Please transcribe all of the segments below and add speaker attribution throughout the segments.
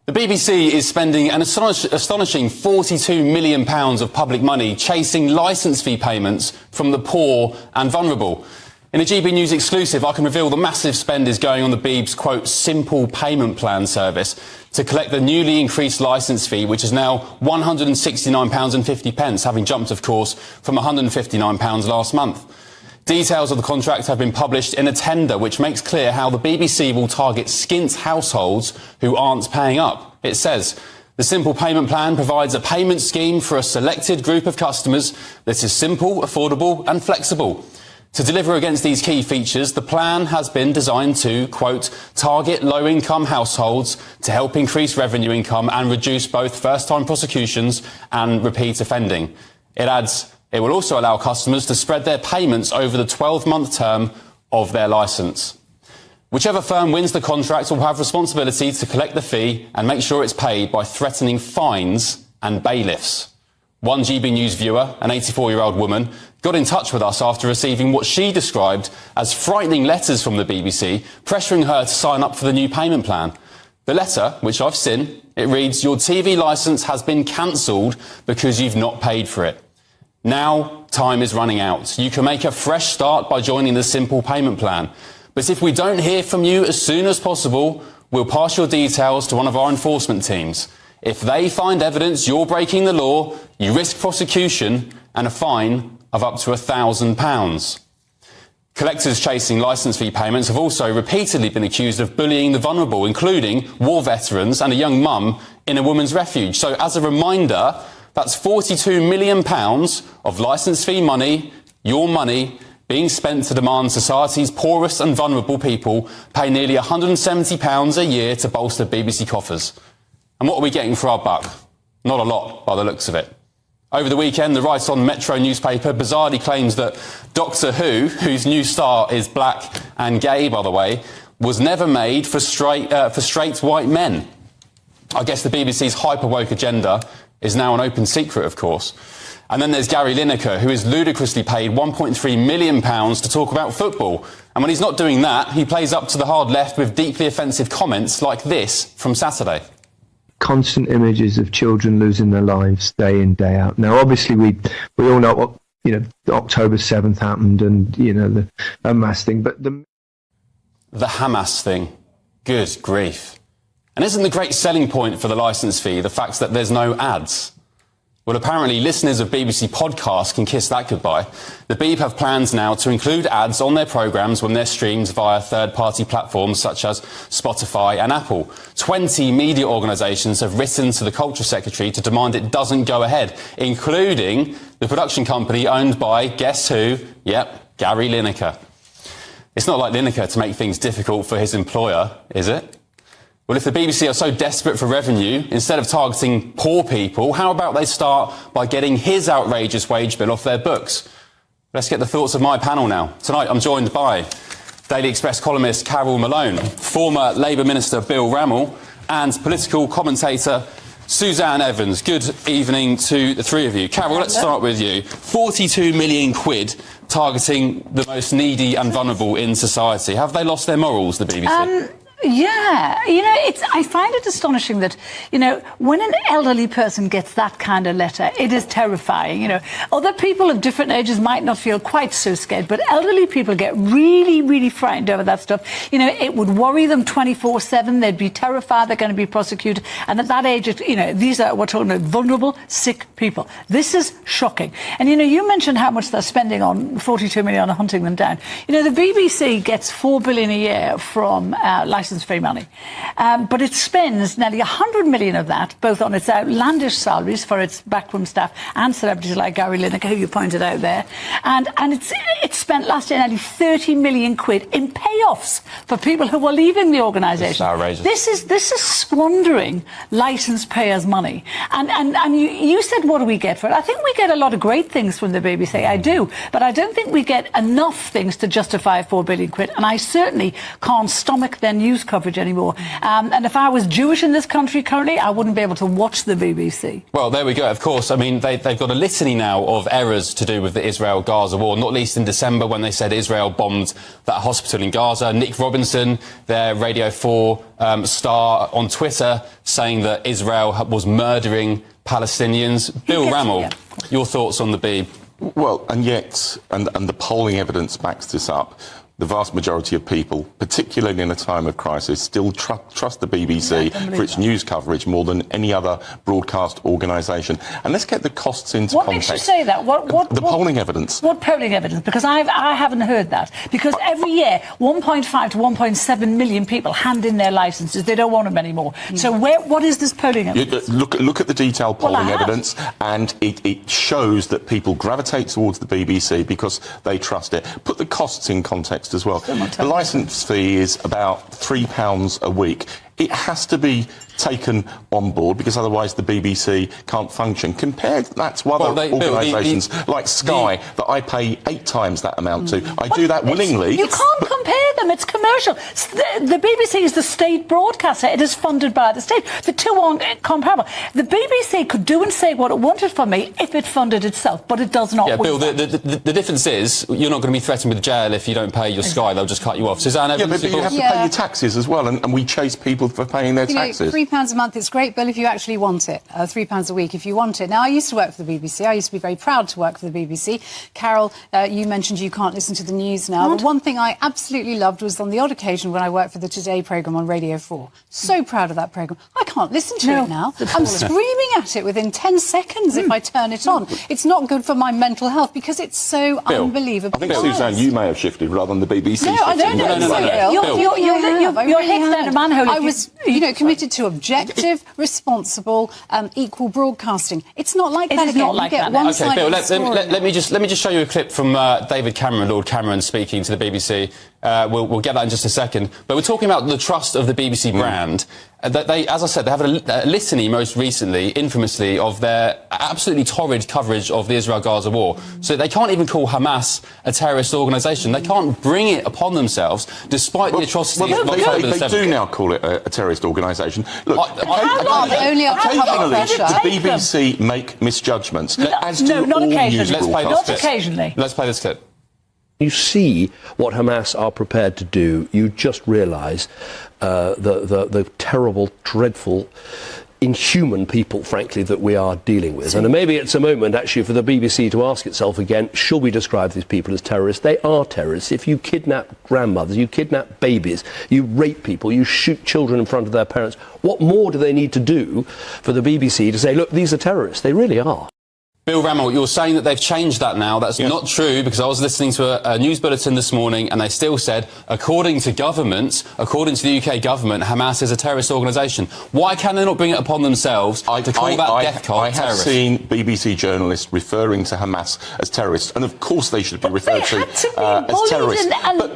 Speaker 1: The BBC is spending an astonishing £42 million of public money chasing licence fee payments from the poor and vulnerable. In a GB News exclusive, I can reveal the massive spend is going on the Beeb's, quote, simple payment plan service to collect the newly increased licence fee, which is now £169.50, having jumped, of course, from £159 last month. Details of the contract have been published in a tender which makes clear how the BBC will target skint households who aren't paying up. It says, the simple payment plan provides a payment scheme for a selected group of customers that is simple, affordable and flexible. To deliver against these key features, the plan has been designed to, quote, target low-income households to help increase revenue income and reduce both first-time prosecutions and repeat offending. It adds, it will also allow customers to spread their payments over the 12-month term of their licence. Whichever firm wins the contract will have responsibility to collect the fee and make sure it's paid by threatening fines and bailiffs. One GB News viewer, an 84-year-old woman, got in touch with us after receiving what she described as frightening letters from the BBC, pressuring her to sign up for the new payment plan. The letter, which I've seen, it reads, your TV licence has been cancelled because you've not paid for it. Now, time is running out. You can make a fresh start by joining the simple payment plan. But if we don't hear from you as soon as possible, we'll pass your details to one of our enforcement teams. If they find evidence you're breaking the law, you risk prosecution and a fine of up to £1,000. Collectors chasing licence fee payments have also repeatedly been accused of bullying the vulnerable, including war veterans and a young mum in a women's refuge. So as a reminder, that's £42 million of licence fee money, your money, being spent to demand society's poorest and vulnerable people pay nearly £170 a year to bolster BBC coffers. And what are we getting for our buck? Not a lot, by the looks of it. Over the weekend, the Right-On Metro newspaper bizarrely claims that Doctor Who, whose new star is black and gay, by the way, was never made for straight white men. I guess the BBC's hyper-woke agenda is now an open secret, of course. And then there's Gary Lineker, who is ludicrously paid £1.3 million to talk about football. And when he's not doing that, he plays up to the hard left with deeply offensive comments like this from Saturday.
Speaker 2: Constant images of children losing their lives day in, day out. Now, obviously, we all know what, October 7th happened and, the Hamas thing. But the
Speaker 1: Hamas thing. Good grief. And isn't the great selling point for the licence fee the fact that there's no ads? Well, apparently listeners of BBC podcasts can kiss that goodbye. The Beeb have plans now to include ads on their programmes when they're streamed via third-party platforms such as Spotify and Apple. 20 media organisations have written to the Culture Secretary to demand it doesn't go ahead, including the production company owned by, guess who? Yep, Gary Lineker. It's not like Lineker to make things difficult for his employer, is it? Well, if the BBC are so desperate for revenue, instead of targeting poor people, how about they start by getting his outrageous wage bill off their books? Let's get the thoughts of my panel now. Tonight, I'm joined by Daily Express columnist Carole Malone, former Labour Minister Bill Rammell, and political commentator Suzanne Evans. Good evening to the three of you. Carole, let's start with you. 42 million quid targeting the most needy and vulnerable in society. Have they lost their morals, the BBC?
Speaker 3: Yeah, I find it astonishing that, when an elderly person gets that kind of letter, it is terrifying. Other people of different ages might not feel quite so scared, but elderly people get really, really frightened over that stuff. It would worry them 24/7. They'd be terrified they're going to be prosecuted. And at that age, these are, we're talking about vulnerable, sick people. This is shocking. And, you mentioned how much they're spending on 42 million on hunting them down. The BBC gets $4 billion a year from licence-free money. But it spends nearly 100 million of that, both on its outlandish salaries for its backroom staff and celebrities like Gary Lineker, who you pointed out there. And it spent last year nearly 30 million quid in payoffs for people who were leaving the organisation. This is squandering licence payers' money. And you said, what do we get for it? I think we get a lot of great things from the BBC. I do. But I don't think we get enough things to justify 4 billion quid. And I certainly can't stomach their news news coverage anymore. And if I was Jewish in this country currently, I wouldn't be able to watch the BBC.
Speaker 1: Well, there we go. Of course, I mean, they've got a litany now of errors to do with the Israel-Gaza war, not least in December when they said Israel bombed that hospital in Gaza. Nick Robinson, their Radio 4 star on Twitter, saying that Israel was murdering Palestinians. Bill Rammell, your thoughts on the Beeb?
Speaker 4: Well, and yet, and the polling evidence backs this up, the vast majority of people, particularly in a time of crisis, still trust the BBC for its news coverage more than any other broadcast organisation. And let's get the costs into context.
Speaker 3: What makes you say that?
Speaker 4: The polling evidence.
Speaker 3: What polling evidence? Because I haven't heard that. Because every year, 1.5 to 1.7 million people hand in their licences. They don't want them anymore. So what is this polling evidence?
Speaker 4: Look at the detailed polling evidence, and it shows that people gravitate towards the BBC because they trust it. Put the costs in context as well. The licence fee is about £3 a week. It has to be taken on board because otherwise the BBC can't function. Compare that to other organisations like Sky that I pay 8 times that amount to. I do that willingly.
Speaker 3: You can't compare them. It's commercial. The BBC is the state broadcaster. It is funded by the state. The two aren't comparable. The BBC could do and say what it wanted from me if it funded itself, but it does not.
Speaker 1: Yeah, Bill, the difference is you're not going to be threatened with jail if you don't pay your Sky. They'll just cut you off. Suzanne Evans,
Speaker 4: but you have to pay your taxes as well, and we chase people for paying their taxes.
Speaker 5: £3 a month, it's great, Bill, if you actually want it. £3 a week if you want it. Now, I used to work for the BBC. I used to be very proud to work for the BBC. Carole, you mentioned you can't listen to the news now. The one thing I absolutely loved was on the odd occasion when I worked for the Today programme on Radio 4. So proud of that programme. I can't listen to it now. I'm screaming at it within 10 seconds if I turn it on. It's not good for my mental health because it's so unbelievable.
Speaker 4: I think, Suzanne, you may have shifted rather than the BBC.
Speaker 5: No, I don't know.
Speaker 3: You're hitting down a manhole.
Speaker 5: I was, committed to objective, responsible, equal broadcasting. It's not like that again.
Speaker 3: Not like that.
Speaker 1: Okay, Bill, let me just show you a clip from David Cameron, Lord Cameron, speaking to the BBC. We'll get that in just a second. But we're talking about the trust of the BBC brand. They, as I said, they have a litany most recently, infamously, of their absolutely torrid coverage of the Israel-Gaza war. So they can't even call Hamas a terrorist organisation. They can't bring it upon themselves, despite the atrocities of October the 7th.
Speaker 4: They do now call it a terrorist organisation. Look,
Speaker 5: only
Speaker 4: occasionally the BBC make misjudgments, as do
Speaker 3: not
Speaker 4: all
Speaker 3: occasionally.
Speaker 4: news broadcasters.
Speaker 3: Not occasionally.
Speaker 1: Let's play this clip.
Speaker 6: You see what Hamas are prepared to do, you just realise the terrible, dreadful, inhuman people, frankly, that we are dealing with. And maybe it's a moment, actually, for the BBC to ask itself again, should we describe these people as terrorists? They are terrorists. If you kidnap grandmothers, you kidnap babies, you rape people, you shoot children in front of their parents, what more do they need to do for the BBC to say, look, these are terrorists? They really are.
Speaker 1: Bill Rammell, you're saying that they've changed that now. That's not true, because I was listening to a news bulletin this morning and they still said, according to the UK government, Hamas is a terrorist organisation. Why can they not bring it upon themselves to call that death cult terrorist?
Speaker 4: I have seen BBC journalists referring to Hamas as terrorists, and of course they should be referred to as terrorists.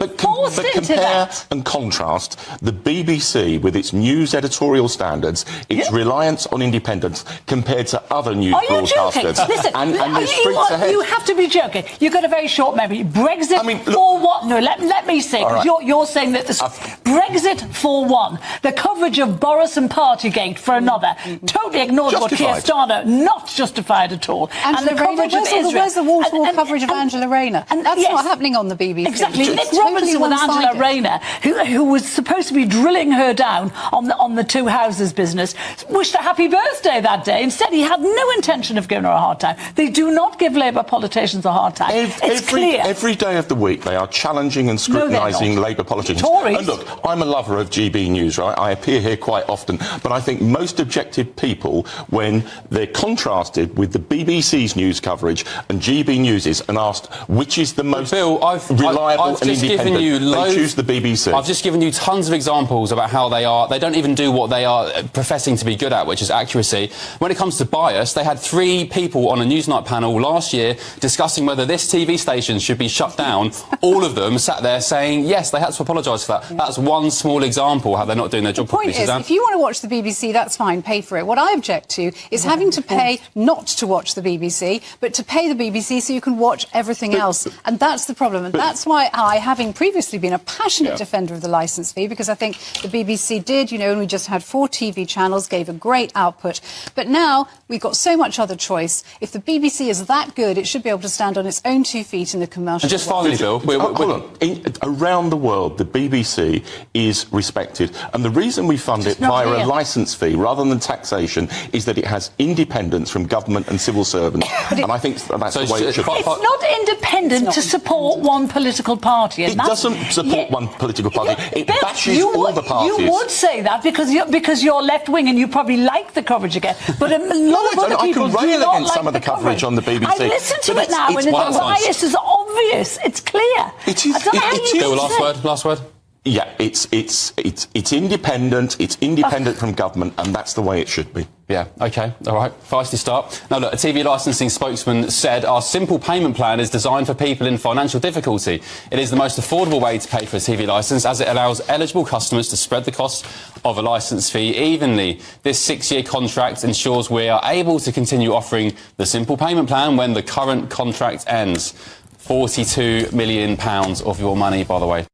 Speaker 4: But compare and contrast the BBC with its news editorial standards, its reliance on independence, compared to other news broadcasters.
Speaker 3: Listen,
Speaker 4: and there's streets ahead.
Speaker 3: You have to be joking. You've got a very short memory. Brexit for what? No, let me say, because you're saying that Brexit for one. The coverage of Boris and Partygate for another. Totally ignored what Keir Starmer, not justified at all.
Speaker 5: And the coverage of Israel. Where's the wall-to-wall coverage of Angela Rayner? And that's not happening on the BBC.
Speaker 3: Exactly. Nick Robinson with Angela Rayner, who was supposed to be drilling her down on the Two Houses business, wished her happy birthday that day. Instead, he had no intention of giving her a hard time. They do not give Labour politicians a hard time. It's clear.
Speaker 4: Every day of the week they are challenging and scrutinising Labour politicians.
Speaker 3: Tories.
Speaker 4: And look, I'm a lover of GB News, right? I appear here quite often, but I think most objective people, when they're contrasted with the BBC's news coverage and GB News's and asked which is the most reliable and independent, they choose the BBC.
Speaker 1: I've just given you tons of examples about how they don't even do what they are professing to be good at, which is accuracy. When it comes to bias, they had 3 people on a Newsnight panel last year discussing whether this TV station should be shut down, all of them sat there saying, yes, they had to apologise for that. Yeah. That's one small example how they're not doing their job properly,
Speaker 5: Suzanne. If you want to watch the BBC, that's fine, pay for it. What I object to is having to pay not to watch the BBC, but to pay the BBC so you can watch everything else. And that's the problem. And that's why I, having previously been a passionate defender of the licence fee, because I think the BBC did, you know, and we just had 4 TV channels, gave a great output. But now we've got so much other choice. If the BBC is that good, it should be able to stand on its own 2 feet in the commercial
Speaker 1: world. And just finally, Bill,
Speaker 4: hold on. Around the world, the BBC is respected. And the reason we fund it via a licence fee rather than taxation is that it has independence from government and civil servants. And I think that's the way it should be.
Speaker 3: It's not independent to support one political party.
Speaker 4: It doesn't support one political party. It bashes all the parties.
Speaker 3: You would say that because you're left-wing and you probably like the coverage again. But a lot of other people do not like the coverage. I can rail against
Speaker 4: some of the coverage on the BBC.
Speaker 3: I listen to it now, and the bias is obvious. It's clear.
Speaker 4: It is.
Speaker 1: Bill, last word.
Speaker 4: Yeah, it's independent. It's independent from government, and that's the way it should be.
Speaker 1: Yeah, OK, all right, feisty start. Now, look, a TV licensing spokesman said our simple payment plan is designed for people in financial difficulty. It is the most affordable way to pay for a TV licence, as it allows eligible customers to spread the cost of a licence fee evenly. This 6-year contract ensures we are able to continue offering the simple payment plan when the current contract ends. £42 million of your money, by the way.